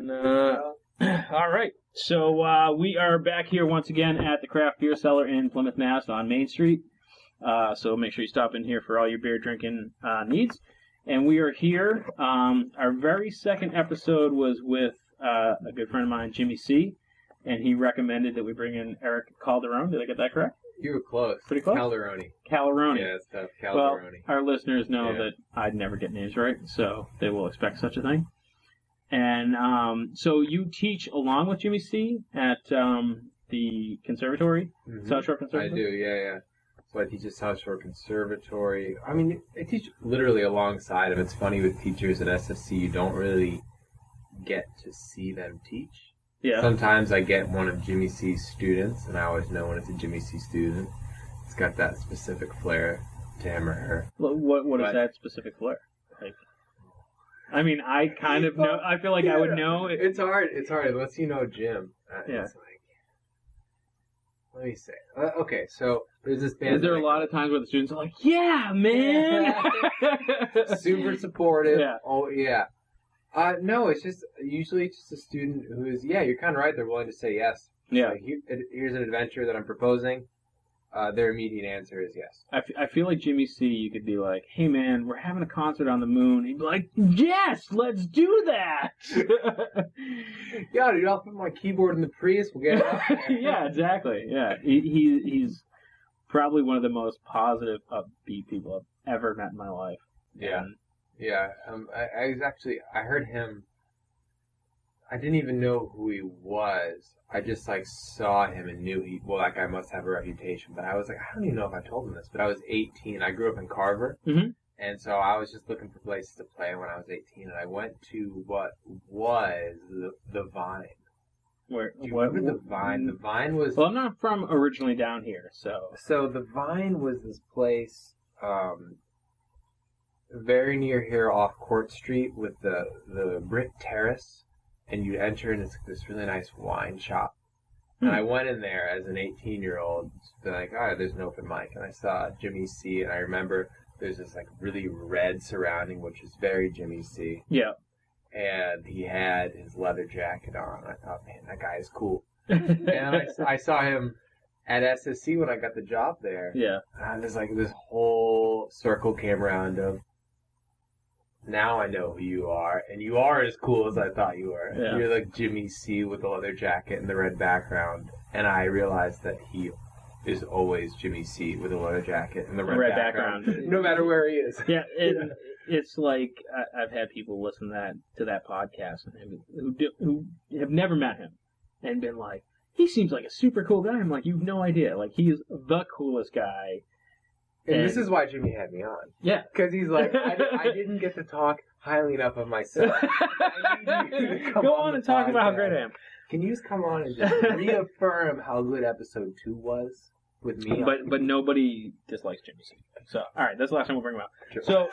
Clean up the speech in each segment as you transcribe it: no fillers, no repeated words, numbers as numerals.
And, all right. So we are back here once again at the Craft Beer Cellar in Plymouth, Mass. on Main Street. So make sure you stop in here for all your beer drinking needs. And we are here. Our very second episode was with a good friend of mine, Jimmy C. And he recommended that we bring in Erik Caldarone. Did I get that correct? You were close. Pretty close? Caldarone. Yeah, it's tough. Caldarone. Well, our listeners know that I'd never get names right, so they will expect such a thing. And so you teach along with Jimmy C. at the conservatory, South Shore Conservancy? I do, yeah. So I teach at South Shore Conservatory. I mean, I teach literally alongside him. It's funny with teachers at SSC, you don't really get to see them teach. Yeah. Sometimes I get one of Jimmy C's students, and I always know when it's a Jimmy C student. It's got that specific flair to him or her. What is that specific flair? Like, I mean, I kind of know. I feel like I would know. It's hard. Unless you know Jim. It's like, let me say. Okay, so there's this band. Is there a lot of times where the students are like, "Yeah, man," super supportive. Yeah. Oh yeah. No, it's just usually it's just a student who is, you're kind of right. They're willing to say yes. Yeah. Like, here's an adventure that I'm proposing. Their immediate answer is yes. I feel like Jimmy C, you could be like, "Hey man, we're having a concert on the moon." He'd be like, "Yes, let's do that." Yeah, dude, I'll put my keyboard in the Prius. We'll get it up there. Yeah, exactly. Yeah, he's probably one of the most positive, upbeat people I've ever met in my life. Yeah. Yeah, I heard him. I didn't even know who he was. I just saw him and knew that guy must have a reputation. But I was like, I don't even know if I told him this. But I was 18. I grew up in Carver, and so I was just looking for places to play when I was 18. And I went to what was the Vine. Do you remember the Vine? The Vine was. Well, I'm not from originally down here, so. So the Vine was this place. Very near here off Court Street with the brick terrace, and you enter and it's this really nice wine shop. And I went in there as an 18-year-old, like, there's an open mic, and I saw Jimmy C, and I remember there's this really red surrounding, which is very Jimmy C. Yeah. And he had his leather jacket on. I thought, man, that guy is cool. And I saw him at SSC when I got the job there. Yeah. And there's this whole circle came around of, now I know who you are, and you are as cool as I thought you were. Yeah. You're like Jimmy C with the leather jacket and the red background, and I realized that he is always Jimmy C with the leather jacket and the red background, no matter where he is. Yeah, it's like I've had people listen to that podcast who have never met him and been like, he seems like a super cool guy. I'm like, you've no idea. Like, he's the coolest guy. And this is why Jimmy had me on. Yeah. Because he's like, I didn't get to talk highly enough of myself. I need you to go on and talk about how great I am. Can you just come on and just reaffirm how good episode 2 was with me? But nobody dislikes Jimmy C. So, all right, that's the last time we'll bring him out. Sure. So,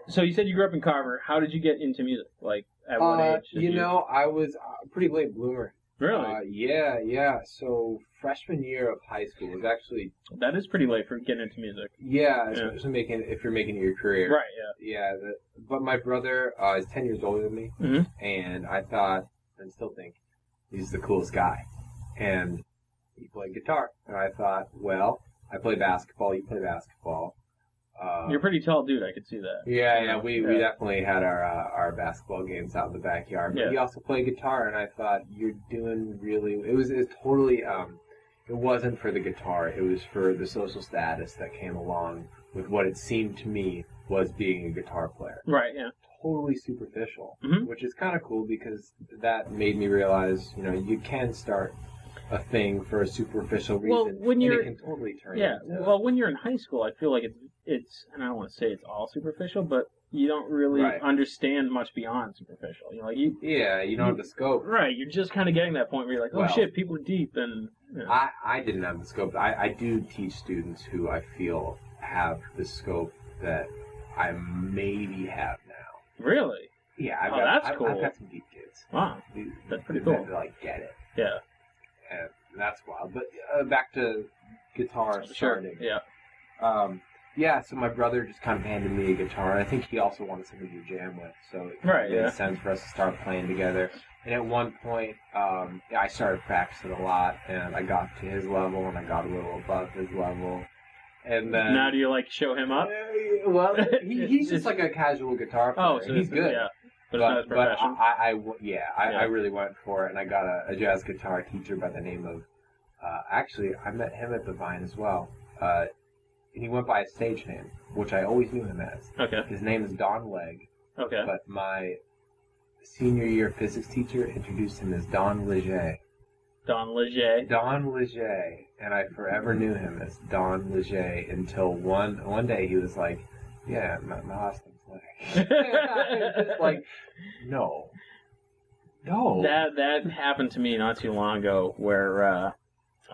so you said you grew up in Carver. How did you get into music? Like, at what age? I was a pretty late bloomer. Really? Yeah. So freshman year of high school was actually... That is pretty late for getting into music. Yeah, especially if you're making it your career. Right, yeah. But my brother is 10 years older than me, and I thought, and still think, he's the coolest guy. And he played guitar. And I thought, well, I play basketball, you play basketball. You're a pretty tall dude, I could see that. Yeah, we definitely had our basketball games out in the backyard. But he also played guitar, and I thought, you're doing really... It was totally... it wasn't for the guitar, it was for the social status that came along with what it seemed to me was being a guitar player. Right, yeah. Totally superficial, which is kind of cool because that made me realize, you can start a thing for a superficial reason, and it can totally turn into... Well, when you're in high school, I feel like it's, and I don't want to say it's all superficial, but you don't really understand much beyond superficial. You don't have the scope. Right, you're just kind of getting that point where you're like, oh shit, people are deep, and... I didn't have the scope. I do teach students who I feel have the scope that I maybe have now. Really? Yeah, that's cool. I've got some deep kids. Wow, that's pretty cool. That get it. Yeah. And that's wild. But back to guitar starting. Yeah. So my brother just kind of handed me a guitar. I think he also wanted something to jam with, so it made sense for us to start playing together. And at one point, I started practicing a lot, and I got to his level, and I got a little above his level. And then now do you like show him up? Well, he's just like a casual guitar player. So he's good. Yeah. But it's not his profession. I really went for it, and I got a jazz guitar teacher by the name of. Actually, I met him at the Vine as well. He went by a stage name, which I always knew him as. Okay. His name is Don Legg. Okay. But my senior year physics teacher introduced him as Don Leger. Don Leger. Don Leger, and I forever knew him as Don Leger until one day he was like, "Yeah, my last name's Legg." Just like, no. That happened to me not too long ago, where a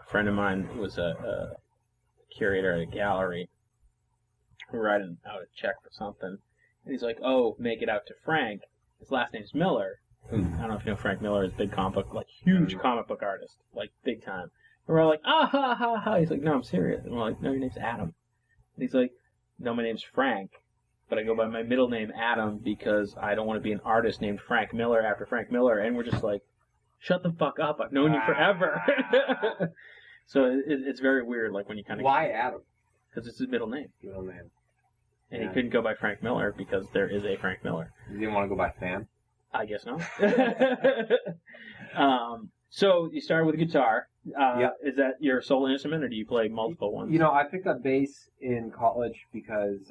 friend of mine was a curator at a gallery, writing out a check for something, and he's like, "Oh, make it out to Frank. His last name's Miller." I don't know if you know Frank Miller is a big comic book, huge comic book artist, big time. And we're all like, "Ah ha ha ha." He's like, "No, I'm serious." And we're like, "No, your name's Adam." And he's like, "No, my name's Frank, but I go by my middle name Adam because I don't want to be an artist named Frank Miller after Frank Miller." And we're just like, "Shut the fuck up! I've known you forever." So it's very weird, when you kind of... Why Adam? Because it's his middle name. Middle name. And he couldn't go by Frank Miller because there is a Frank Miller. You didn't want to go by Fan? I guess not. So you started with a guitar. Is that your sole instrument, or do you play multiple ones? I picked up bass in college because...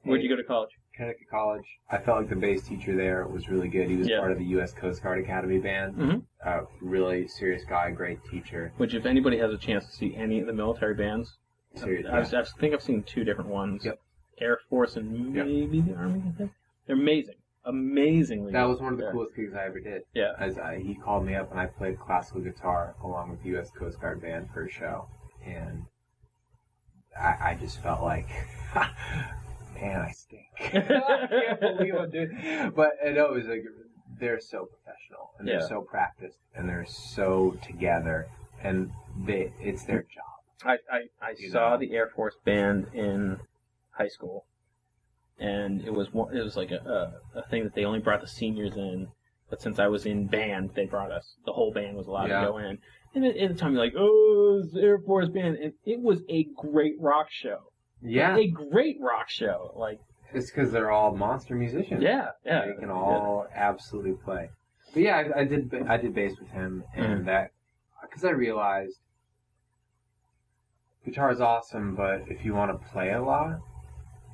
Where'd you go to college? Connecticut College. I felt like the bass teacher there was really good. He was part of the U.S. Coast Guard Academy band. Mm-hmm. Really serious guy, great teacher. Which, if anybody has a chance to see any of the military bands, I think I've seen two different ones. Yep. Air Force and maybe the Army, I think. They're amazing. Amazingly. That was one of the coolest gigs I ever did. Yeah. He called me up and I played classical guitar along with the U.S. Coast Guard band for a show. And I just felt like... Man, I stink. I can't believe I'm doing it. But it was they're so professional, and they're so practiced, and they're so together, and it's their job. I saw the Air Force band in high school, and it was like a thing that they only brought the seniors in, but since I was in band, they brought us. The whole band was allowed to go in. And at the time, you're like, "Oh, it's the Air Force band," and it was a great rock show. Yeah. A great rock show. It's because they're all monster musicians. Yeah. They can all absolutely play. But yeah, I did bass with him, and that, because I realized guitar is awesome, but if you want to play a lot,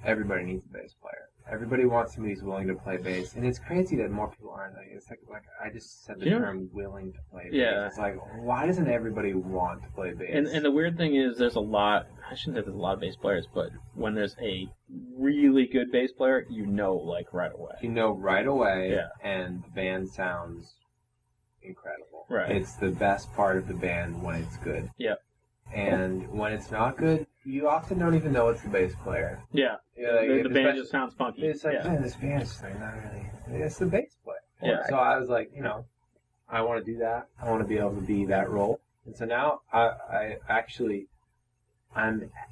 everybody needs a bass player. Everybody wants somebody who's willing to play bass, and it's crazy that more people aren't. It's like I just said the term "willing to play bass." Yeah. It's like, why doesn't everybody want to play bass? And the weird thing is, there's a lot. I shouldn't say there's a lot of bass players, but when there's a really good bass player, right away. You know right away, Yeah. And the band sounds incredible. Right. It's the best part of the band when it's good. Yeah. And when it's not good, you often don't even know it's the bass player. Yeah. The band just sounds funky. It's like, man, this band's not really... It's the bass player. Yeah. So I was like, I want to do that. I want to be able to be that role. And so now I'm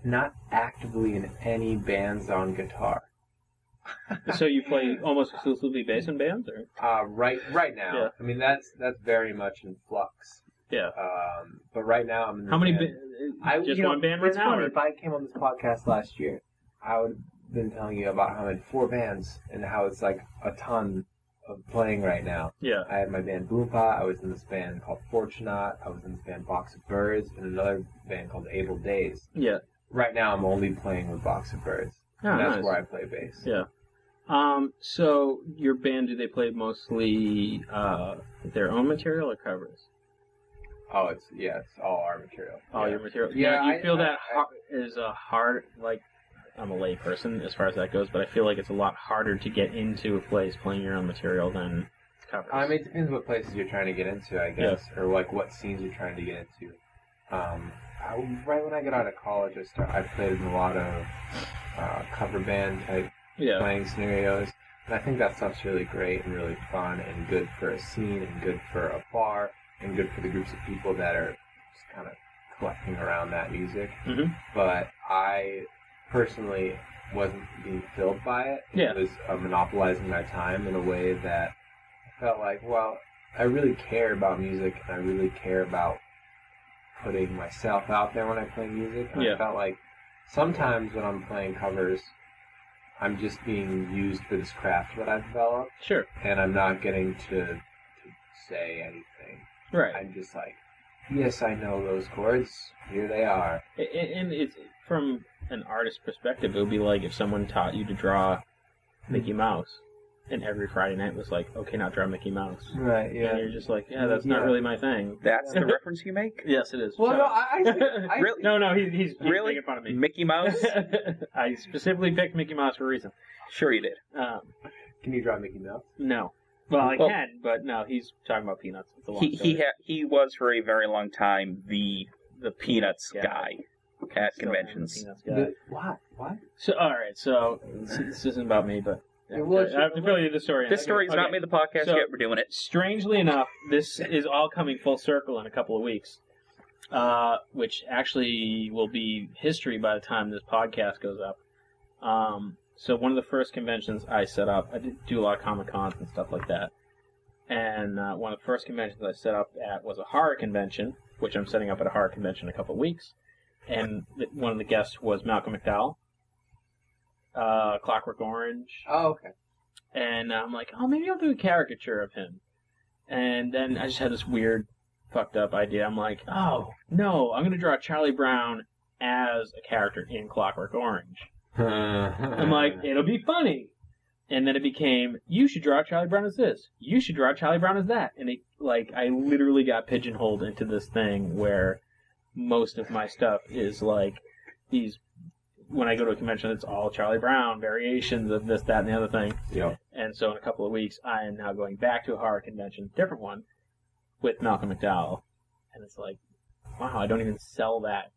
not actively in any bands on guitar. So you play almost exclusively bass in bands, or? Right now. Yeah. I mean, that's very much in flux. Yeah. But right now I'm in this How many band. just one band right it's now? Funny. If I came on this podcast last year, I would have been telling you about how I'm in 4 bands and how it's like a ton of playing right now. Yeah. I had my band Boompa. I was in this band called Fortunate. I was in this band Box of Birds, and another band called Able Days. Yeah. Right now I'm only playing with Box of Birds. Oh, and that's nice. where I play bass. Yeah. So your band, do they play mostly their own material or covers? Oh, it's all our material. All your material. Yeah, Do you feel that is a hard, I'm a lay person as far as that goes, but I feel like it's a lot harder to get into a place playing your own material than covers. I mean, it depends what places you're trying to get into, I guess, or what scenes you're trying to get into. Right when I got out of college, I played in a lot of cover band type playing scenarios, and I think that stuff's really great and really fun and good for a scene and good for a bar and good for the groups of people that are just kind of collecting around that music. Mm-hmm. But personally wasn't being filled by it. Yeah. It was monopolizing my time in a way that I felt like, well, I really care about music, and I really care about putting myself out there when I play music. And I felt like sometimes when I'm playing covers, I'm just being used for this craft that I've developed. Sure. And I'm not getting to say anything. Right. I'm just like, yes, I know those chords. Here they are. And it's from an artist's perspective, it would be like if someone taught you to draw Mickey Mouse, and every Friday night was like, okay, now draw Mickey Mouse. Right, yeah. And you're just like, yeah, that's not really my thing. That's the reference you make? Yes, it is. Well, no, I Really? No, he's Really? making fun of me. Mickey Mouse? I specifically picked Mickey Mouse for a reason. Sure you did. Can you draw Mickey Mouse? No. Well, I can, but no, he's talking about Peanuts. It's a long story. He was for a very long time the Peanuts Yeah. guy at Still am conventions. the Peanuts guy. What? So, all right, so this isn't about me, but It was- I have to tell you the story. This story's not made the podcast So- yet. We're doing it. Strangely enough, this is all coming full circle in a couple of weeks, which actually will be history by the time this podcast goes up. So one of the first conventions I set up, I did do a lot of Comic-Cons and stuff like that, and one of the first conventions I set up at was a horror convention, which I'm setting up at a horror convention in a couple of weeks, and one of the guests was Malcolm McDowell, Clockwork Orange, Oh, okay. and I'm like, oh, maybe I'll do a caricature of him. And then I just had this weird, fucked up idea. I'm like, oh, no, I'm going to draw Charlie Brown as a character in Clockwork Orange. I'm like, it'll be funny. And then it became, you should draw Charlie Brown as this. You should draw Charlie Brown as that. And I literally got pigeonholed into this thing where most of my stuff is like these. When I go to a convention, it's all Charlie Brown, variations of this, that, and the other thing. Yep. And so in a couple of weeks, I am now going back to a horror convention, different one, with Malcolm McDowell. And it's like, wow, I don't even sell that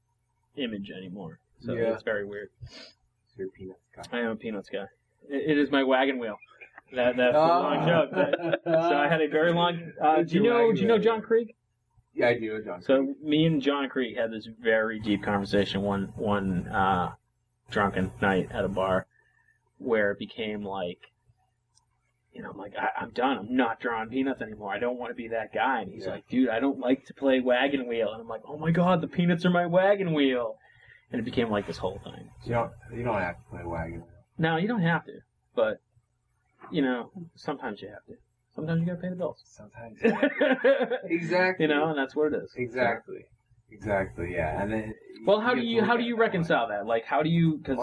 image anymore. So it's very weird. You're a Peanuts guy. I am a Peanuts guy. It is my wagon wheel. That's the long joke. So I had a very long... do you know John Krieg? Yeah, I do, John. So me and John Krieg had this very deep conversation one drunken night at a bar where it became like, I'm like, I'm done. I'm not drawing Peanuts anymore. I don't want to be that guy. And he's like, dude, I don't like to play wagon wheel. And I'm like, oh my God, the Peanuts are my wagon wheel. And it became like this whole thing. You don't have to play wagon wheel. No, you don't have to. But, sometimes you have to. Sometimes you gotta pay the bills. Sometimes. Exactly. And that's what it is. Exactly. Exactly. Yeah. And then. Well, how do you reconcile that? Like, how do you? Because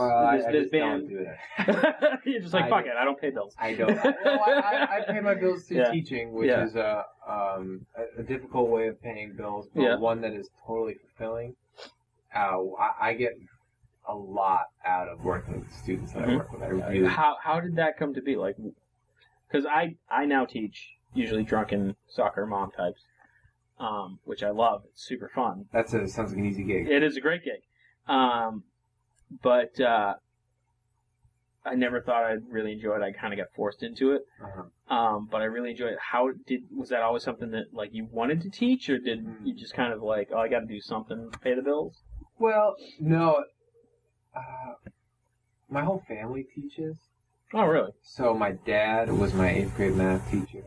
this band. Don't do that. You're just like, fuck it. I don't pay bills. I don't. I pay my bills through teaching, which is a difficult way of paying bills, but one that is totally fulfilling. I get a lot out of working with the students that I work with. I really. How did that come to be? Like, because I now teach usually drunken soccer mom types, which I love. It's super fun. Sounds like an easy gig. It is a great gig, but I never thought I'd really enjoy it. I kind of got forced into it, but I really enjoyed it. Was that always something that like you wanted to teach, or did you just kind of like, oh, I got to do something to pay the bills? Well, no. My whole family teaches. Oh, really? So my dad was my 8th grade math teacher.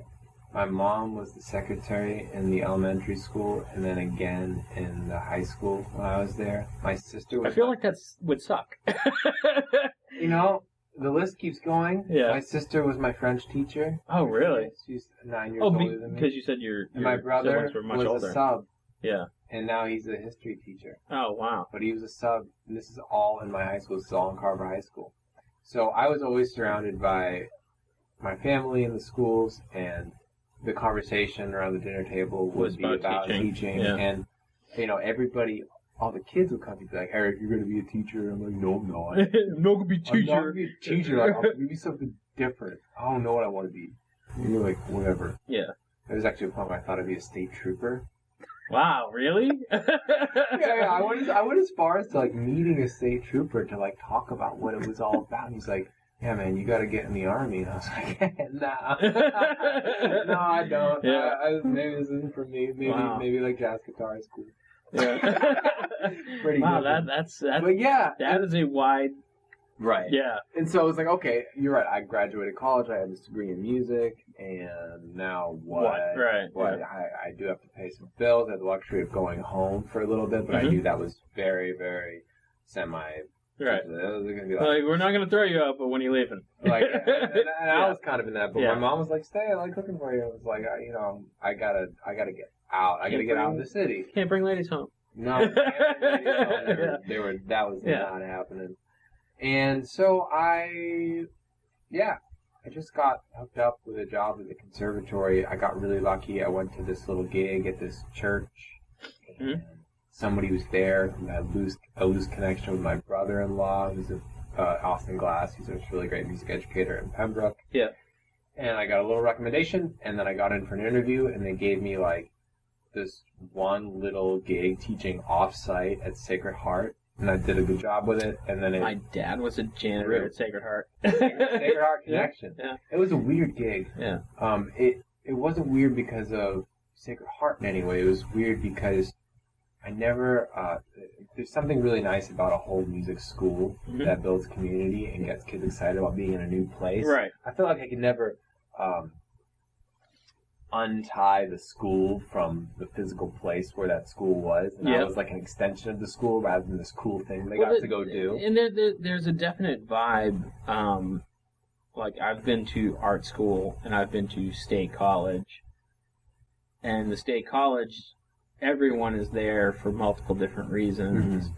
My mom was the secretary in the elementary school, and then again in the high school when I was there. My sister was... I feel like that would suck. The list keeps going. Yeah. My sister was my French teacher. Oh, really? She's 9 years older than me. Because you said your my brother siblings were much was older. a sub. Yeah. And now he's a history teacher. Oh, wow. But he was a sub, and this is all in my high school. This is all in Carver High School. So I was always surrounded by my family in the schools, and the conversation around the dinner table would be about teaching. Yeah. And, everybody, all the kids would come to me like, Eric, you're going to be a teacher? I'm like, no, I'm not. I'm not going to be a teacher. I'm not going to be a teacher. Like, I'm going to be something different. I don't know what I want to be. And you're like, whatever. Yeah. There was actually a point where I thought I'd be a state trooper. Wow, really? Yeah, I went as far as to like meeting a state trooper to like talk about what it was all about. And he's like, "Yeah, man, you got to get in the army." And I was like, "Nah, no, I don't. Yeah. Maybe this isn't for me. Maybe like jazz guitar is cool." Yeah. Pretty wow, good. that's. But yeah, that is a wide Right. Yeah. And so it was like, okay, you're right. I graduated college. I had this degree in music, and now what? Right. What? Yeah. I do have to pay some bills. I had the luxury of going home for a little bit, but I knew that was very, very semi. Right. It was going to be Like, we're not going to throw you out, but when are you leaving? like, and I was kind of in that, but Yeah. my mom was like, "Stay, I like cooking for you." I was like, I gotta get out. I gotta get out of the city. Can't bring ladies home. No, that was not happening. And so I just got hooked up with a job at the conservatory. I got really lucky. I went to this little gig at this church. And somebody was there who had a loose connection with my brother-in-law, who's Austin Glass. He's a really great music educator in Pembroke. Yeah. And I got a little recommendation, and then I got in for an interview, and they gave me like this one little gig teaching off-site at Sacred Heart. And I did a good job with it, and then My dad was a janitor at Sacred Heart. Sacred Heart Connection. Yeah. It was a weird gig. Yeah. It wasn't weird because of Sacred Heart in any way. It was weird because I never. There's something really nice about a whole music school that builds community and gets kids excited about being in a new place. Right. I feel like I could never untie the school from the physical place where that school was, and I was like an extension of the school rather than this cool thing they got to go do. And there's a definite vibe. Like, I've been to art school and I've been to state college, and the state college, everyone is there for multiple different reasons.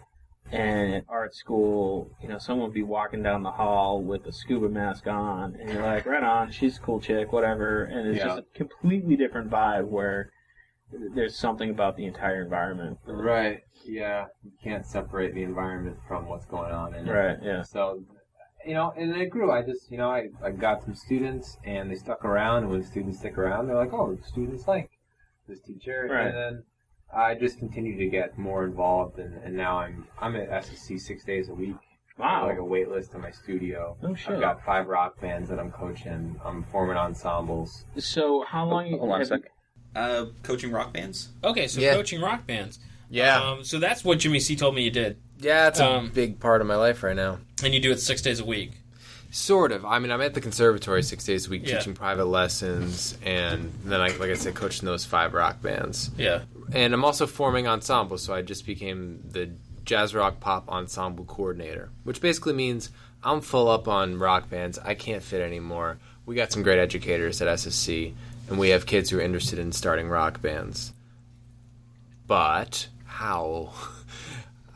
And at art school, someone would be walking down the hall with a scuba mask on, and you're like, right on, she's a cool chick, whatever. And it's just a completely different vibe where there's something about the entire environment. Right, yeah. You can't separate the environment from what's going on in it. Right, yeah. So, and it grew. I just, I got some students, and they stuck around, and when students stick around, they're like, oh, students like this teacher. Right. And then I just continue to get more involved, and now I'm at SSC 6 days a week. Wow. Like a wait list in my studio. Oh, shit. I've got 5 rock bands that I'm coaching. I'm forming ensembles. So how long... Hold on a sec. Coaching rock bands? Okay, so Yeah. coaching rock bands. Yeah. So that's what Jimmy C told me you did. Yeah, it's a big part of my life right now. And you do it 6 days a week. Sort of. I mean, I'm at the conservatory 6 days a week Yeah. teaching private lessons, and then, like I said, coaching those 5 rock bands. Yeah. And I'm also forming ensembles, so I just became the jazz rock pop ensemble coordinator, which basically means I'm full up on rock bands. I can't fit anymore. We got some great educators at SSC, and we have kids who are interested in starting rock bands. But how?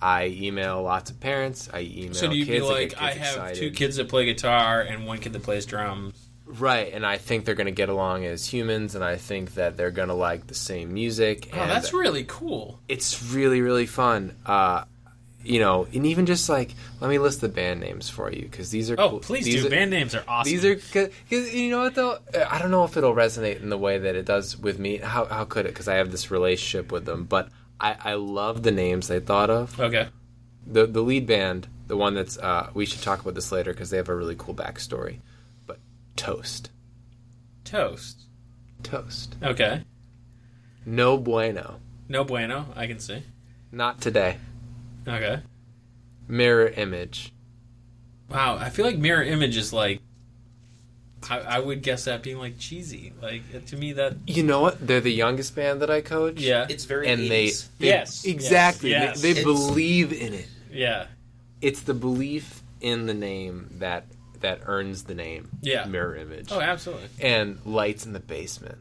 I email lots of parents. I email kids. So do you be like, get I kids have excited. 2 kids that play guitar and 1 kid that plays drums? Right, and I think they're going to get along as humans, and I think that they're going to like the same music. Oh, and that's really cool. It's really, really fun. And even just like, let me list the band names for you, because these are Oh, cool. please These do. are- Band names are awesome. These are, because you know what though? I don't know if it'll resonate in the way that it does with me. How could it? Because I have this relationship with them, but I love the names they thought of. Okay. The lead band, the one that's, we should talk about this later because they have a really cool backstory, but Toast. Toast. Okay. No bueno. No bueno, I can see. Not today. Okay. Mirror Image. Wow, I feel like Mirror Image is like, I would guess that being like cheesy. Like, to me that... You know what? They're the youngest band that I coach. Yeah. It's very And they 80s. Yes. exactly. Yes. They It's- believe in it. Yeah. It's the belief in the name that earns the name. Yeah. Mirror Image. Oh, absolutely. And Lights in the Basement.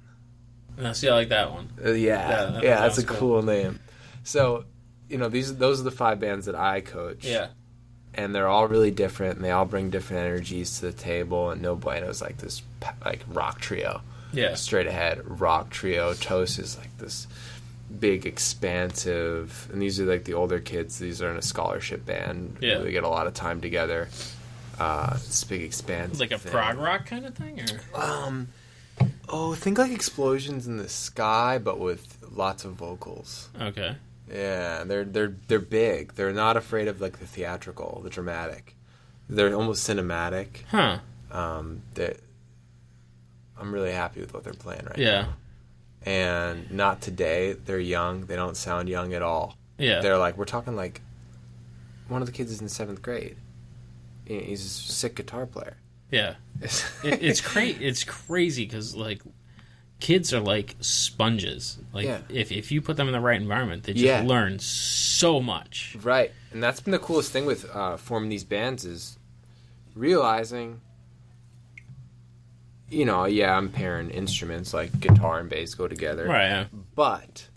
See, I like that one. Yeah, that that's a sounds cool name. So, those are the 5 bands that I coach. Yeah. And they're all really different, and they all bring different energies to the table. And No Bueno's like this, rock trio. Yeah. Straight ahead rock trio. Toast is like this big, expansive, and these are like the older kids. These are in a scholarship band. Yeah. They get a lot of time together. This big, expansive Like a thing. prog rock kind of thing? Or Think like Explosions in the Sky, but with lots of vocals. Okay. Yeah, they're big. They're not afraid of like the theatrical, the dramatic. They're almost cinematic. Huh. I'm really happy with what they're playing right now. Yeah. And Not Today, they're young. They don't sound young at all. Yeah. They're like, we're talking like, one of the kids is in 7th grade. He's a sick guitar player. Yeah. It's crazy because, like, kids are like sponges. Like, if you put them in the right environment, they just learn so much. Right. And that's been the coolest thing with forming these bands is realizing, I'm pairing instruments like guitar and bass go together. Right, yeah. But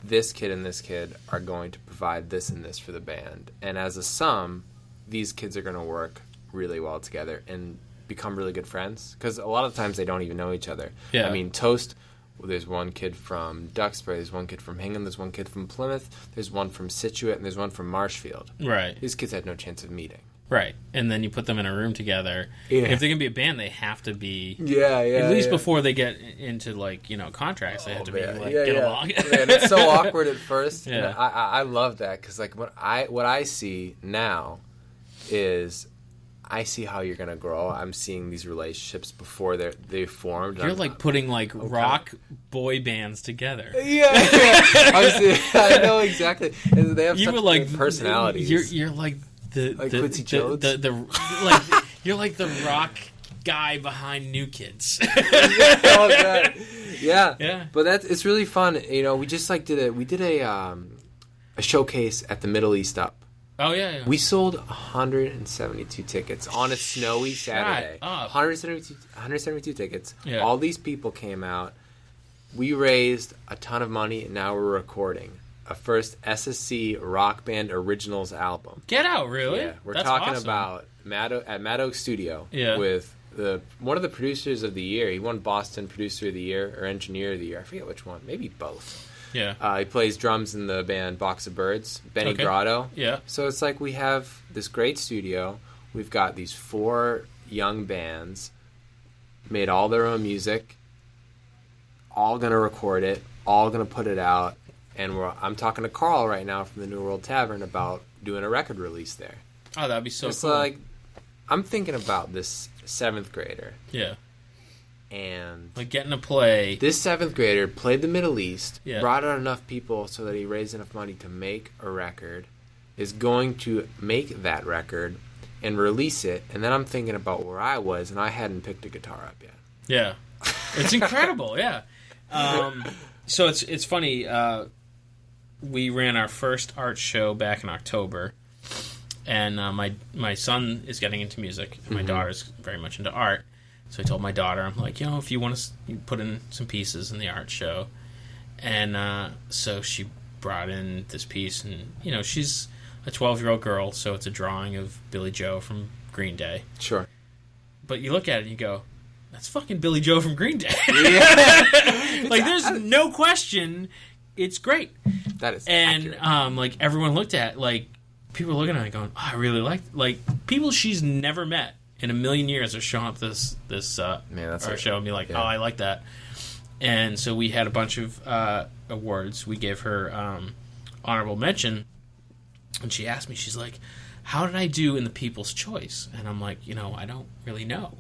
this kid and this kid are going to provide this and this for the band. And as a sum, these kids are going to work really well together and become really good friends. Because a lot of times they don't even know each other. Yeah. I mean, Toast, there's one kid from Duxbury, there's one kid from Hingham, there's one kid from Plymouth, there's one from Scituate, and there's one from Marshfield. Right. These kids had no chance of meeting. Right. And then you put them in a room together. Yeah. If they're going to be a band, they have to be... at least before they get into, like, contracts, they have to be, get along. Man, it's so awkward at first. Yeah. And I love that because, like, what I see now is... I see how you're gonna grow. I'm seeing these relationships before they've formed. You're like putting rock boy bands together. Yeah. I know exactly. And they have such good personalities. You're like the Quincy Jones. You're like the rock guy behind New Kids. Oh god. Yeah. Yeah. But it's really fun. We just did a showcase at the Middle East Up. Oh, yeah. We sold 172 tickets on a snowy Saturday. 172 tickets. Yeah. All these people came out. We raised a ton of money, and now we're recording a first SSC Rock Band Originals album. Get out, really? Yeah. We're That's talking awesome. About at Mad Oak Studio with one of the producers of the year. He won Boston Producer of the Year or Engineer of the Year. I forget which one. Maybe both. Yeah. He plays drums in the band Box of Birds, Benny Grotto. Yeah. So it's like we have this great studio. We've got these 4 young bands, made all their own music, all going to record it, all going to put it out. And I'm talking to Carl right now from the New World Tavern about doing a record release there. Oh, that'd be so it's cool. Like, I'm thinking about this 7th grader. Yeah. And like getting to play. This 7th grader played the Middle East, yeah. brought out enough people so that he raised enough money to make a record, is going to make that record and release it. And then I'm thinking about where I was, and I hadn't picked a guitar up yet. Yeah. It's incredible, yeah. So it's funny. We ran our first art show back in October, and my son is getting into music, and my daughter's very much into art. So I told my daughter, I'm like, if you want to put in some pieces in the art show. And so she brought in this piece, and, she's a 12-year-old girl, so it's a drawing of Billy Joe from Green Day. Sure. But you look at it and you go, that's fucking Billy Joe from Green Day. Yeah. There's no question, it's great. That is and, accurate. everyone looked at it, people are looking at it going, oh, I really people she's never met in a million years are showing up this art show and be like, oh, I like that. And so we had a bunch of awards. We gave her honorable mention, and she asked me, she's like, how did I do in the People's Choice? And I'm like, I don't really know.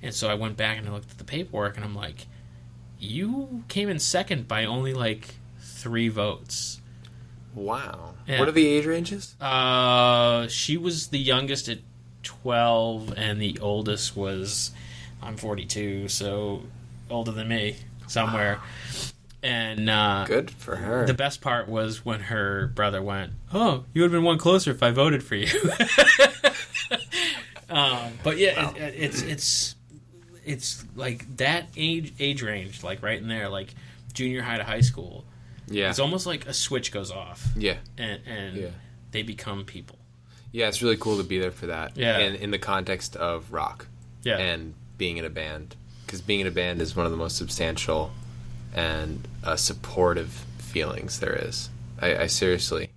And so I went back and I looked at the paperwork, and I'm like, you came in second by only 3 votes. Wow. Yeah. What are the age ranges? She was the youngest at 12, and the oldest was, I'm 42, so older than me somewhere. Wow. And good for her. The best part was when her brother went, oh, you would have been one closer if I voted for you. But yeah, wow. It's like that age range, right in there, junior high to high school. Yeah, it's almost like a switch goes off. Yeah, and they become people. Yeah, it's really cool to be there for that. Yeah. And in the context of rock. Yeah. And being in a band. Because being in a band is one of the most substantial and supportive feelings there is. I seriously...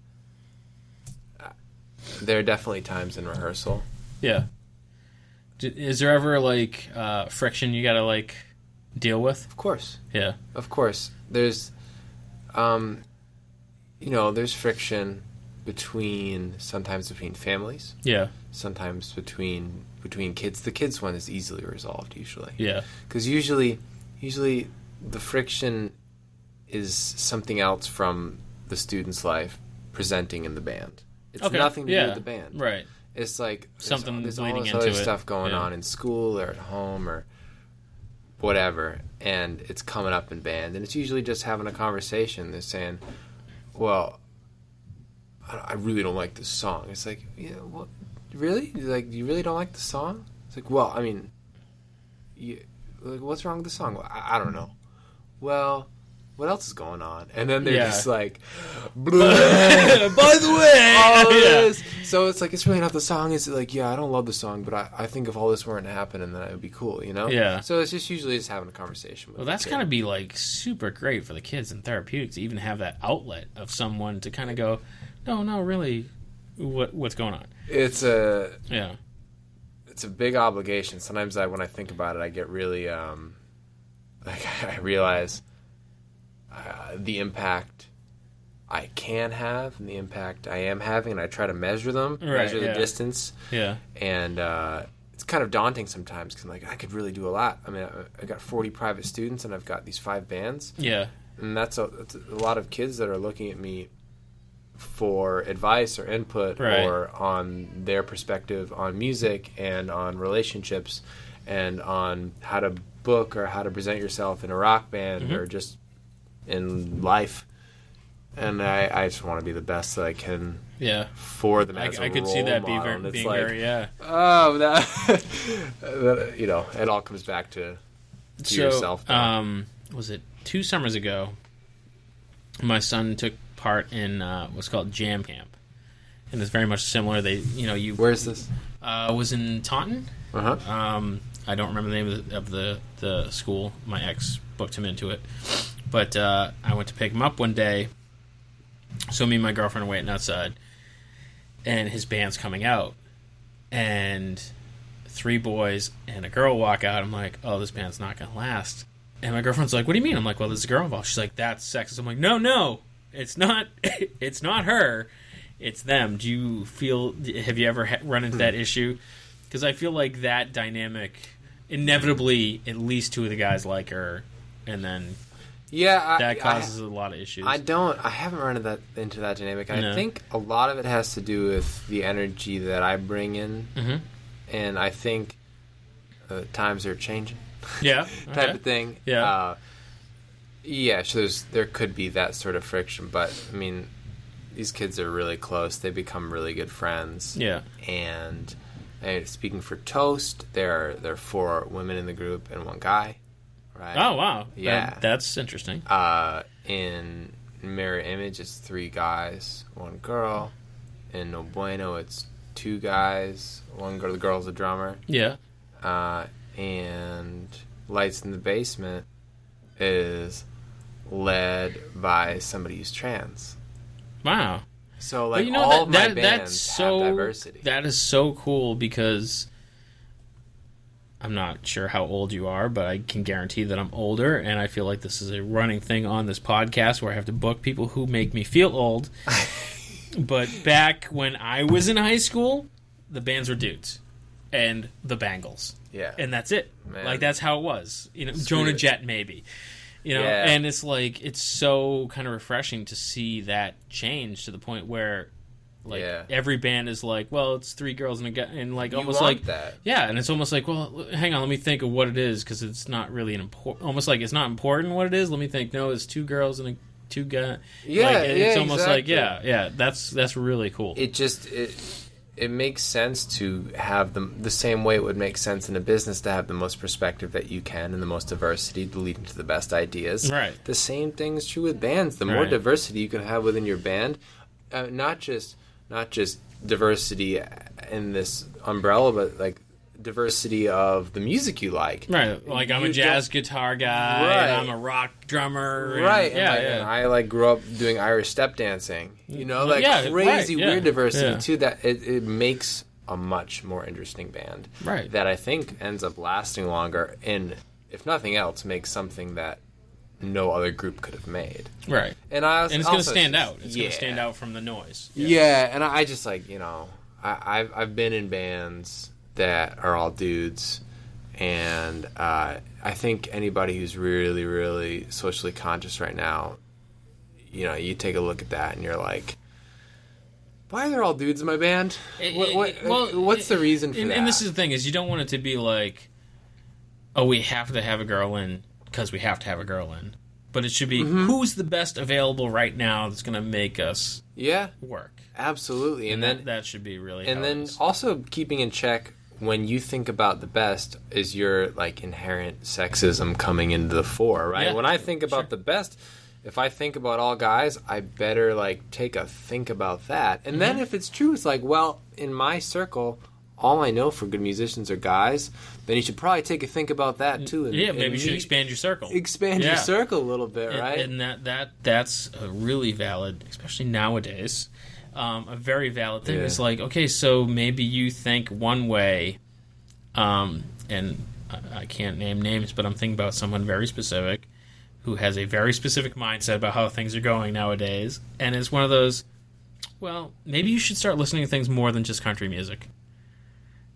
there are definitely times in rehearsal. Yeah. Is there ever, friction you gotta, deal with? Of course. Yeah. Of course. There's, there's friction... sometimes between families. Yeah. Sometimes between kids. The kids one is easily resolved usually. Yeah. Because usually the friction is something else from the student's life presenting in the band. It's nothing to do with the band. Right. It's like something there's leading all this into other it. stuff going on in school or at home or whatever, and it's coming up in band, and it's usually just having a conversation. They're saying, well, I really don't like this song. It's like, yeah, what? Really? Like, you really don't like the song? It's like, well, I mean, like, what's wrong with the song? Well, I don't know. Well, what else is going on? And then they're just like, by the way, all this. So it's like, it's really not the song. It's like, yeah, I don't love the song, but I think if all this weren't happening, then it would be cool, you know? Yeah. So it's just usually just having a conversation with Well, that's got to be like super great for the kids and therapeutic to even have that outlet of someone to kind of go, no, really, what's going on? It's a big obligation. Sometimes when I think about it, I get really like I realize the impact I can have and the impact I am having, and I try to measure them, measure the distance. Yeah. And it's kind of daunting sometimes because I'm like, I could really do a lot. I mean, I got 40 private students and I've got these 5 bands. Yeah. And that's a lot of kids that are looking at me for advice or input or on their perspective on music and on relationships and on how to book or how to present yourself in a rock band or just in life. And I just want to be the best that I can for them as a role model. I could see that being like, very, oh, that, you know, it all comes back to yourself. Was it 2 summers ago, my son took part in what's called Jam Camp, and it's very much similar. Where's this? Was in Taunton. I don't remember the name of the school. My ex booked him into it, but I went to pick him up one day. So me and my girlfriend are waiting outside, and his band's coming out, and 3 boys and a girl walk out. I'm like, oh, this band's not gonna last. And my girlfriend's like, what do you mean? I'm like, well, there's a girl involved. She's like, that's sexist. I'm like, no. It's not. It's not her. It's them. Do you feel? Have you ever run into that issue? Because I feel like that dynamic, inevitably, at least 2 of the guys like her, and then that causes a lot of issues. I haven't run into that dynamic. No. I think a lot of it has to do with the energy that I bring in, and I think times are changing. Yeah, type of thing. Yeah. So there could be that sort of friction, but I mean, these kids are really close. They become really good friends. Yeah. And speaking for Toast, there are 4 women in the group and 1 guy. Right. Oh wow. Yeah. That's interesting. In Mirror Image, it's 3 guys, 1 girl. In No Bueno, it's 2 guys, 1 girl. The girl's a drummer. Yeah. And Lights in the Basement is led by somebody who's trans. Wow. So like all of my bands have diversity. That is so cool because I'm not sure how old you are, but I can guarantee that I'm older, and I feel like this is a running thing on this podcast where I have to book people who make me feel old. But back when I was in high school, the bands were dudes and the Bangles. Yeah. And that's it. Man. Like that's how it was. You know, Jonah Jett maybe. You know, and it's like it's so kind of refreshing to see that change to the point where like every band is like, well, it's 3 girls and a guy, and like almost like that. Yeah, and it's almost like, well, hang on, let me think of what it is because it's not really almost like it's not important what it is. Let me think. No, it's 2 girls and 2 guys. Yeah, like, it's almost exactly. Like that's really cool. It makes sense to have the same way it would make sense in a business to have the most perspective that you can and the most diversity to lead into the best ideas. Right. The same thing is true with bands. The more diversity you can have within your band, not just diversity in this umbrella, but like diversity of the music you like. Right. Like I'm a jazz guitar guy, and I'm a rock drummer. Right. And I like grew up doing Irish step dancing. You know, like crazy weird diversity too. That it makes a much more interesting band. Right. That I think ends up lasting longer, and if nothing else, makes something that no other group could have made. Right. And it's going to stand out. It's going to stand out from the noise. Yeah. And I just like, you know, I've been in bands that are all dudes, and I think anybody who's really, really socially conscious right now, you know, you take a look at that and you're like, why are there all dudes in my band? What's the reason for that? And this is the thing, is you don't want it to be like, oh, we have to have a girl in because we have to have a girl in. But it should be, who's the best available right now that's going to make us work. Absolutely. And then that should be really And then also keeping in check, when you think about the best, is your like inherent sexism coming into the fore, right? Yeah. When I think about the best, if I think about all guys, I better like take a think about that. And then if it's true, it's like, well, in my circle, all I know for good musicians are guys, then you should probably take a think about that too. And, maybe you should expand your circle. Expand your circle a little bit, right? And that's a really valid, especially nowadays, a very valid thing. It's like, okay, so maybe you think one way, and I can't name names, but I'm thinking about someone very specific who has a very specific mindset about how things are going nowadays, and it's one of those, well, maybe you should start listening to things more than just country music.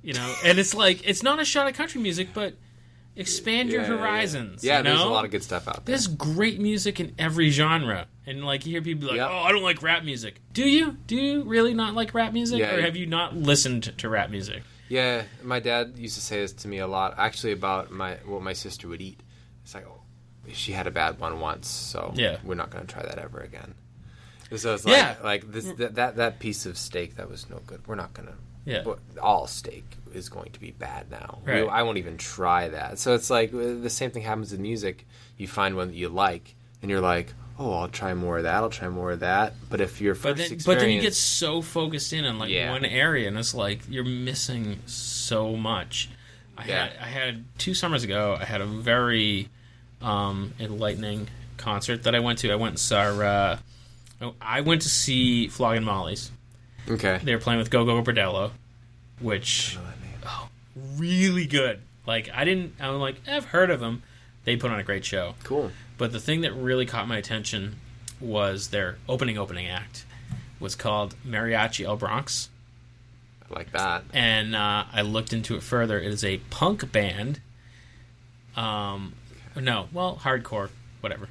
You know, and it's like, it's not a shot at country music, but expand your horizons. Yeah, you know? There's a lot of good stuff out there. There's great music in every genre. And, like, you hear people like, oh, I don't like rap music. Do you? Do you really not like rap music? Or have you not listened to rap music? Yeah, my dad used to say this to me a lot, actually, about what my sister would eat. It's like, oh, she had a bad one once, so we're not going to try that ever again. So it's like this, that piece of steak that was no good, we're not going to. Yeah. All steak is going to be bad now. Right. I won't even try that. So it's like the same thing happens in music. You find one that you like, and you're like, oh, I'll try more of that. I'll try more of that. But if your first experience... But then you get so focused in on like one area, and it's like you're missing so much. I had 2 summers ago, I had a very enlightening concert that I went to. I went to see Flogging Molly's. Okay. They were playing with Go Go Bordello, which really good. Like I'm like, I've heard of them. They put on a great show. Cool. But the thing that really caught my attention was their opening act was called Mariachi El Bronx. I like that. And I looked into it further. It is a punk band. Hardcore, whatever.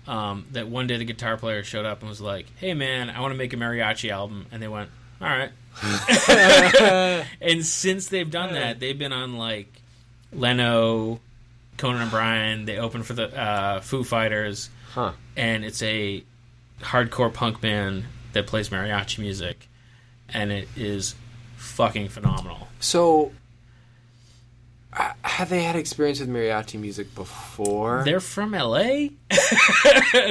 That one day the guitar player showed up and was like, hey man, I want to make a mariachi album. And they went, all right. And since they've done that, they've been on like Leno, Conan O'Brien. They opened for the Foo Fighters. And it's a hardcore punk band that plays mariachi music. And it is fucking phenomenal. So... have they had experience with mariachi music before? They're from LA,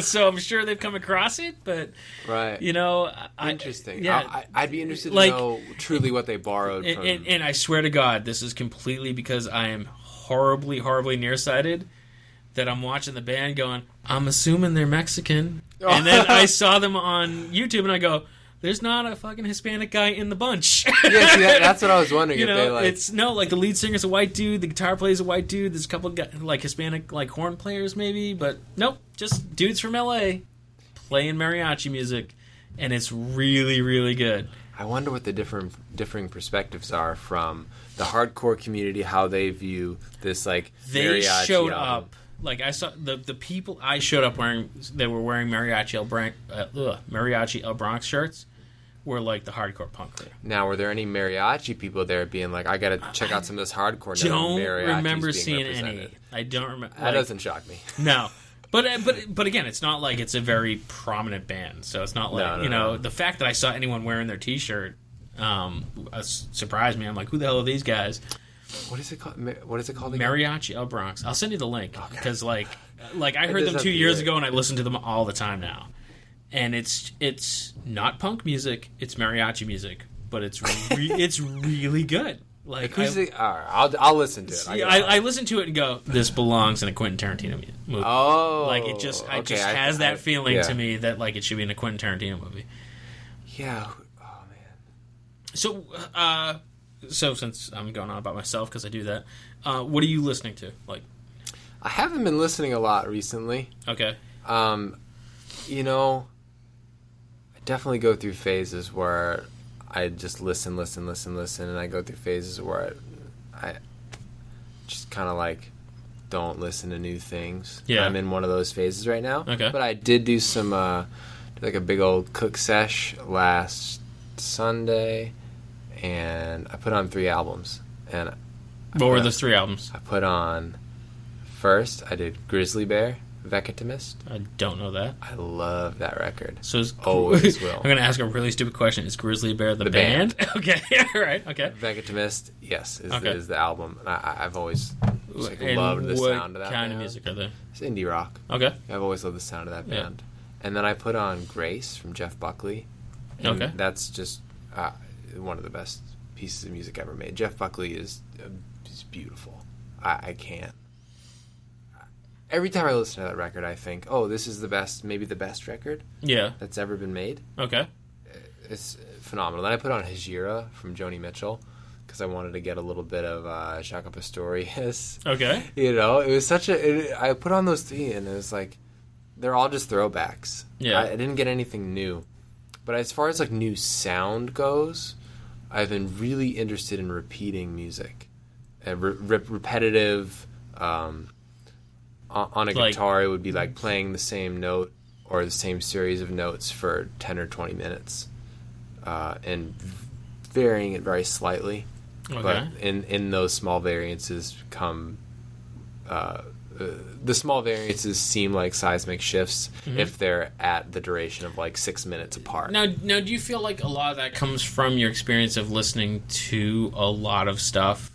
so I'm sure they've come across it. But you know, interesting. I'd be interested to know truly what they borrowed from. And I swear to God, this is completely because I am horribly, horribly nearsighted. That I'm watching the band, going, I'm assuming they're Mexican, and then I saw them on YouTube, and I go, there's not a fucking Hispanic guy in the bunch. That's what I was wondering. You know, if they like... it's like the lead singer's a white dude, the guitar player's a white dude. There's a couple of like Hispanic like horn players maybe, but nope, just dudes from LA playing mariachi music, and it's really, really good. I wonder what the differing perspectives are from the hardcore community, how they view this like they mariachi showed album. up. Like I saw the people I showed up wearing, they were wearing Mariachi El Bronx shirts. Were like the hardcore punk crew. Now, were there any mariachi people there being like, I gotta check out some of this hardcore? I don't remember seeing any. I don't remember. That doesn't shock me. No. But again, it's not like it's a very prominent band. So it's not like, the fact that I saw anyone wearing their T-shirt surprised me. I'm like, who the hell are these guys? What is it called? What is it called again? Mariachi El Bronx. I'll send you the link because like I heard them 2 years ago and I listen to them all the time now. And it's not punk music; it's mariachi music, but it's really good. Like I'll listen to it. I listen to it and go, "This belongs in a Quentin Tarantino movie." Oh, like it just has that feeling to me that like it should be in a Quentin Tarantino movie. Yeah. Oh man. So since I'm going on about myself because I do that, what are you listening to? Like, I haven't been listening a lot recently. Okay. You know, I definitely go through phases where I just listen, and I go through phases where I just kind of like don't listen to new things. Yeah. I'm in one of those phases right now. Okay. But I did do some like a big old cook sesh last Sunday, and I put on 3 albums. And what were those 3 albums? I put on, first, I did Grizzly Bear, Vegetamist. I don't know that. I love that record. So always will. I'm going to ask a really stupid question. Is Grizzly Bear the band? Okay, all right, okay. Vegetamist, yes, is the album. And I've always loved the sound of that What kind band. of music are they? It's indie rock. Okay. I've always loved the sound of that band. And then I put on Grace from Jeff Buckley. And that's just one of the best pieces of music ever made. Jeff Buckley is beautiful. I can't. Every time I listen to that record, I think, oh, this is the best, maybe the best record that's ever been made. Okay. It's phenomenal. Then I put on Hejira from Joni Mitchell because I wanted to get a little bit of Shaka Pastorius. Okay. You know, it was I put on those 3 and it was like, they're all just throwbacks. Yeah. I didn't get anything new. But as far as like new sound goes, I've been really interested in repeating music. Repetitive, on a guitar, it would be like playing the same note or the same series of notes for 10 or 20 minutes and varying it very slightly. Okay. But in those small variances come... the small variances seem like seismic shifts if they're at the duration of like 6 minutes apart. Now, do you feel like a lot of that comes from your experience of listening to a lot of stuff?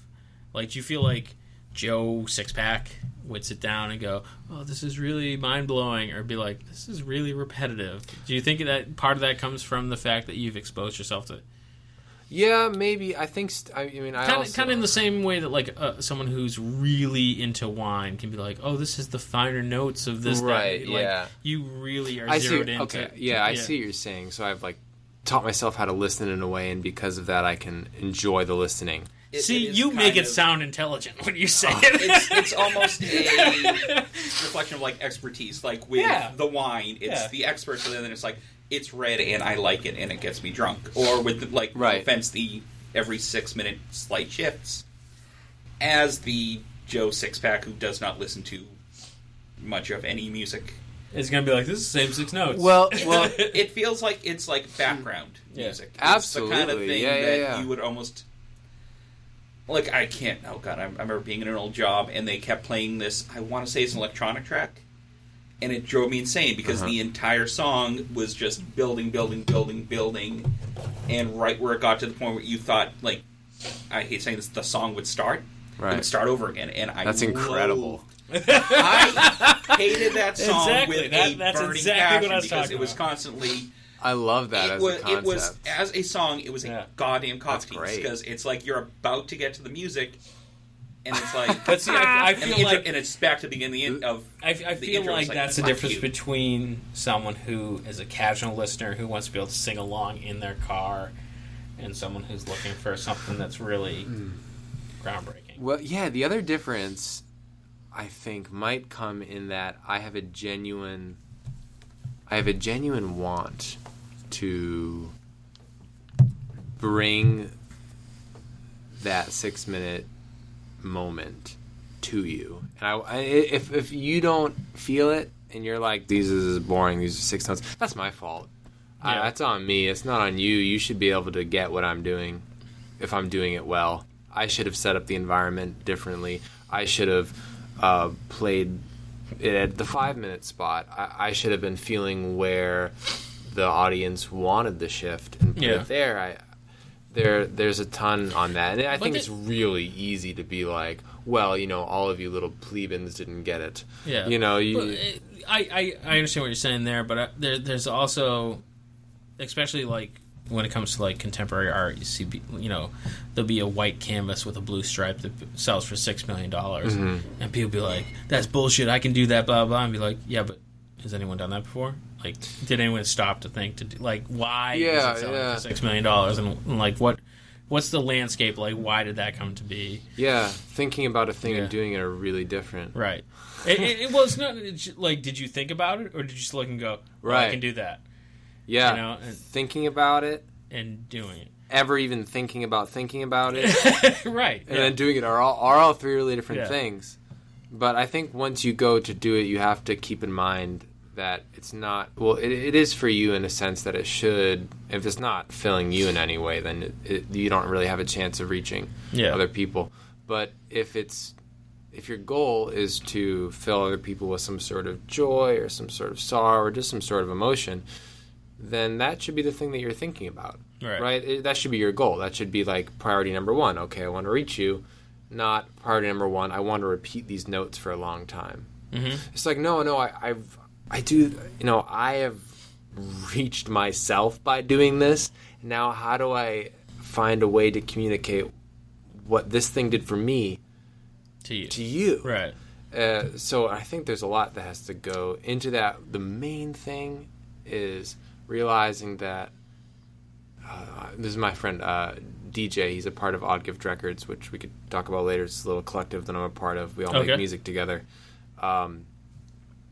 Like, do you feel like Joe Sixpack would sit down and go, oh, this is really mind-blowing, or be like, this is really repetitive? Do you think that part of that comes from the fact that you've exposed yourself to it? Yeah, maybe. I think. I mean, kind of in the same way that like someone who's really into wine can be like, "Oh, this is the finer notes of this." Right. That. Like, yeah. You really are zeroed into. Okay. Yeah, I see what you're saying. So I've like taught myself how to listen in a way, and because of that, I can enjoy the listening. You make it sound intelligent when you say it. It's almost a reflection of like expertise. Like with the wine, it's the expert, but then it's like, it's red and I like it and it gets me drunk. Or with no offense, the every 6 minute slight shifts. As the Joe Sixpack who does not listen to much of any music, it's gonna be like, this is the same 6 notes. Well, it feels like it's like background music. Absolutely, it's the kind of thing that you would almost. Like, I can't... Oh, God, I remember being in an old job, and they kept playing this... I want to say it's an electronic track. And it drove me insane, because the entire song was just building. And right where it got to the point where you thought, like... I hate saying this, the song would start. Right. It would start over again, and That's incredible. I hated that song with that's burning exactly passion, because it was about. Constantly... I love that as a concept. It was, as a song, it was a goddamn cocktease, because it's like you're about to get to the music, and it's like... But see, I feel like... And it's back to the beginning of I feel like that's the difference between someone who is a casual listener who wants to be able to sing along in their car and someone who's looking for something that's really groundbreaking. Well, yeah, the other difference, I think, might come in that I have a genuine want to bring that 6 minute moment to you. And if you don't feel it and you're like, these is boring, these are 6 notes, that's my fault. Yeah. That's on me. It's not on you. You should be able to get what I'm doing if I'm doing it well. I should have set up the environment differently. I should have played it at the 5 minute spot. I should have been feeling where the audience wanted the shift and put it there. There's a ton on that, and I think it's really easy to be like, well, you know, all of you little plebeians didn't get it. Yeah, you know, I understand what you're saying there, but there's also, especially like when it comes to like contemporary art, you see, you know, there'll be a white canvas with a blue stripe that sells for $6 million, and people be like, "That's bullshit. I can do that." Blah blah. And be like, "Yeah, but has anyone done that before? Like, did anyone stop to think to do, like, why is it selling for $6 million? And like, what's the landscape like? Why did that come to be?" Yeah, thinking about a thing and doing it are really different. Right. It's not like, did you think about it, or did you just look and go, I can do that? Yeah, you know, thinking about it and doing it. Ever even thinking about it, right? And then doing it are all three really different things. But I think once you go to do it, you have to keep in mind that it's not, well, it is for you in a sense that it should, if it's not filling you in any way, then you don't really have a chance of reaching other people. But if your goal is to fill other people with some sort of joy or some sort of sorrow or just some sort of emotion, then that should be the thing that you're thinking about, right? That should be your goal. That should be like priority number one. Okay, I want to reach you. Not priority number one, I want to repeat these notes for a long time. Mm-hmm. It's like, no, I have reached myself by doing this. Now, how do I find a way to communicate what this thing did for me to you? Right. So I think there's a lot that has to go into that. The main thing is realizing that this is my friend DJ. He's a part of Odd Gift Records, which we could talk about later. It's a little collective that I'm a part of. We all make music together.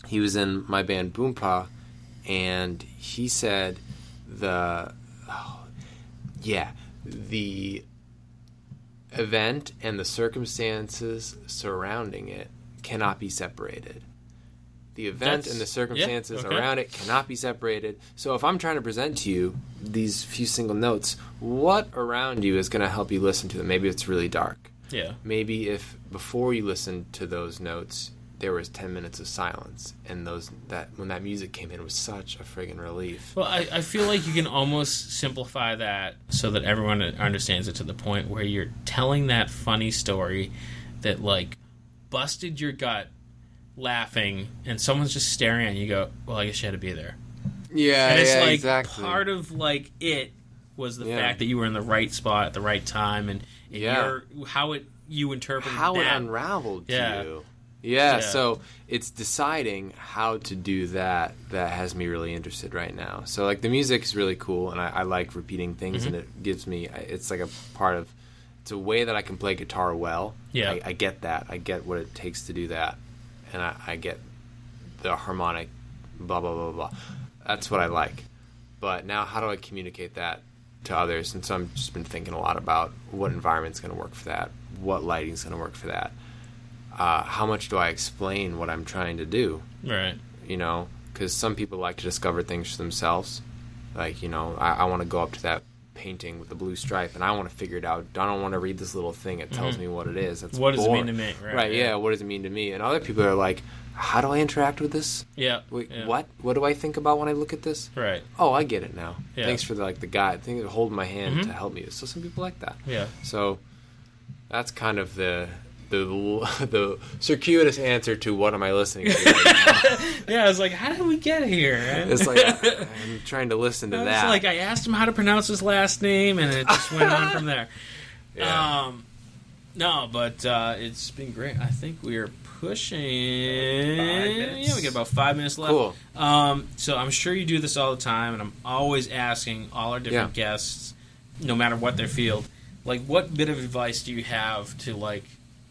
He was in my band Boompa, and he said the event and the circumstances surrounding it cannot be separated. The event and the circumstances around it cannot be separated. So if I'm trying to present to you these few single notes, what around you is going to help you listen to them? Maybe it's really dark. Yeah. Maybe if before you listened to those notes, there was 10 minutes of silence, and when that music came in, it was such a friggin' relief. Well, I feel like you can almost simplify that so that everyone understands it to the point where you're telling that funny story that, like, busted your gut laughing, and someone's just staring at you. You go, well, I guess you had to be there. Yeah, and it's like exactly. Part of like it was the fact that you were in the right spot at the right time, and you interpreted how that. It unraveled to you. Yeah, so it's deciding how to do that has me really interested right now. So, like, the music is really cool, and I like repeating things, and it gives me, it's like it's a way that I can play guitar well. Yeah. I get that. I get what it takes to do that, and I get the harmonic blah, blah, blah, blah. That's what I like. But now how do I communicate that to others? And so I've just been thinking a lot about what environment's going to work for that, what lighting's going to work for that. How much do I explain what I'm trying to do? Right. You know, because some people like to discover things for themselves. Like, you know, I want to go up to that painting with the blue stripe, and I want to figure it out. I don't want to read this little thing. It tells me what it is. That's what does it mean to me? Right, yeah, what does it mean to me? And other people are like, how do I interact with this? Yeah. Wait, what? What do I think about when I look at this? Right. Oh, I get it now. Yeah. Thanks for the guide. Thanks for holding my hand to help me. So some people like that. Yeah. So that's kind of the circuitous answer to what am I listening to right now. Yeah, I was like, how did we get here? It's like, I'm trying to listen to that. It's like, I asked him how to pronounce his last name, and it just went on from there. Yeah. No, but it's been great. I think we are pushing... 5 minutes. Yeah, we got about 5 minutes left. Cool. So I'm sure you do this all the time, and I'm always asking all our different guests, no matter what their field, like, what bit of advice do you have to, like,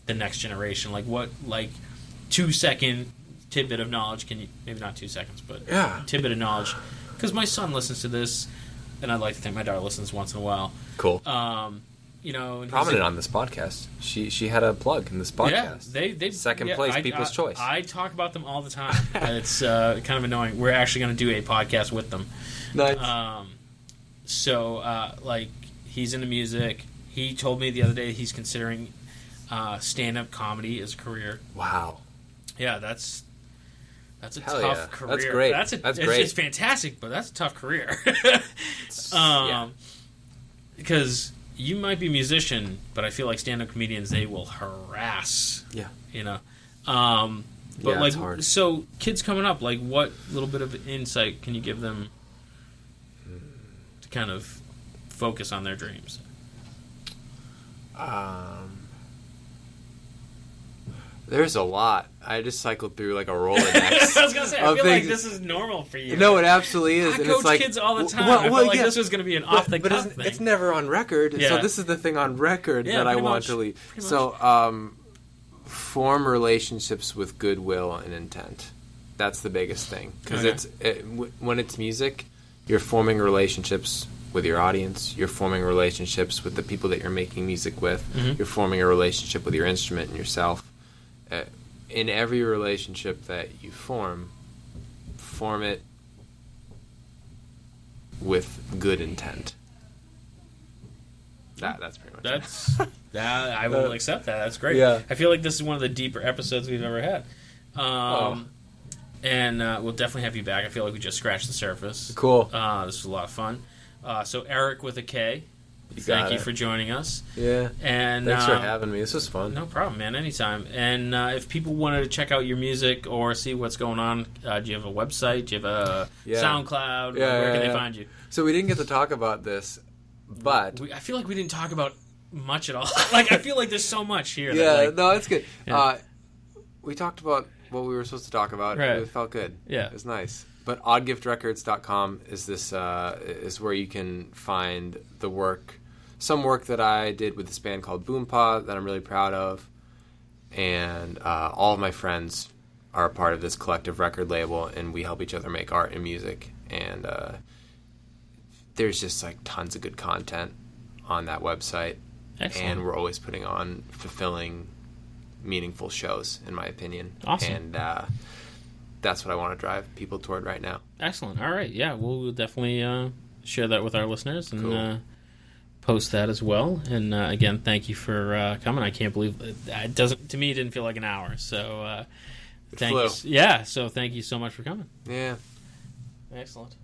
the next generation? Like, what, 2-second tidbit of knowledge can you, maybe not 2 seconds, but tidbit of knowledge, because my son listens to this, and I'd like to think my daughter listens once in a while. Cool. You know, prominent on this podcast. She had a plug in this podcast. Yeah, they second place, People's Choice. I talk about them all the time. It's kind of annoying. We're actually going to do a podcast with them. Nice. So he's into music. He told me the other day he's considering stand-up comedy as a career. Wow. Yeah, that's a Hell tough career. That's great. That's great. It's fantastic, but that's a tough career. Because you might be a musician, but I feel like stand-up comedians, they will harass. Yeah. You know. But it's hard. So kids coming up, like, what little bit of insight can you give them to kind of focus on their dreams? There's a lot. I just cycled through like a Rolodex. I was gonna say, I feel like this is normal for you. No, it absolutely is. I coach kids all the time. I feel like this was going to be an off-the-cuff thing. It's never on record. Yeah. So this is the thing on record that I want to leave. So, form relationships with goodwill and intent. That's the biggest thing. Because when it's music, you're forming relationships with your audience. You're forming relationships with the people that you're making music with. Mm-hmm. You're forming a relationship with your instrument and yourself. In every relationship that you form perform it with good intent. That's pretty much it. I will accept that. That's great. Yeah. I feel like this is one of the deeper episodes we've ever had. And we'll definitely have you back. I feel like we just scratched the surface. Cool. This was a lot of fun. So Erik with a K, thank you for joining us. Yeah. And thanks for having me. This was fun. No problem, man. Anytime. And if people wanted to check out your music or see what's going on, do you have a website? Do you have a SoundCloud? Where can they find you? So we didn't get to talk about this, but I feel like we didn't talk about much at all. Like, I feel like there's so much here. No, it's good. Yeah. We talked about what we were supposed to talk about. Right. It felt good. Yeah. It was nice. But oddgiftrecords.com is where you can find the work, some work that I did with this band called Boompaw that I'm really proud of. And all of my friends are a part of this collective record label, and we help each other make art and music. And there's just like tons of good content on that website. Excellent. And we're always putting on fulfilling, meaningful shows, in my opinion. Awesome. And that's what I want to drive people toward right now. Excellent. All right. Yeah, we'll definitely share that with our listeners and post that as well. And again, thank you for coming. I can't believe it doesn't. To me, it didn't feel like an hour. So thank you. Yeah. So thank you so much for coming. Yeah. Excellent.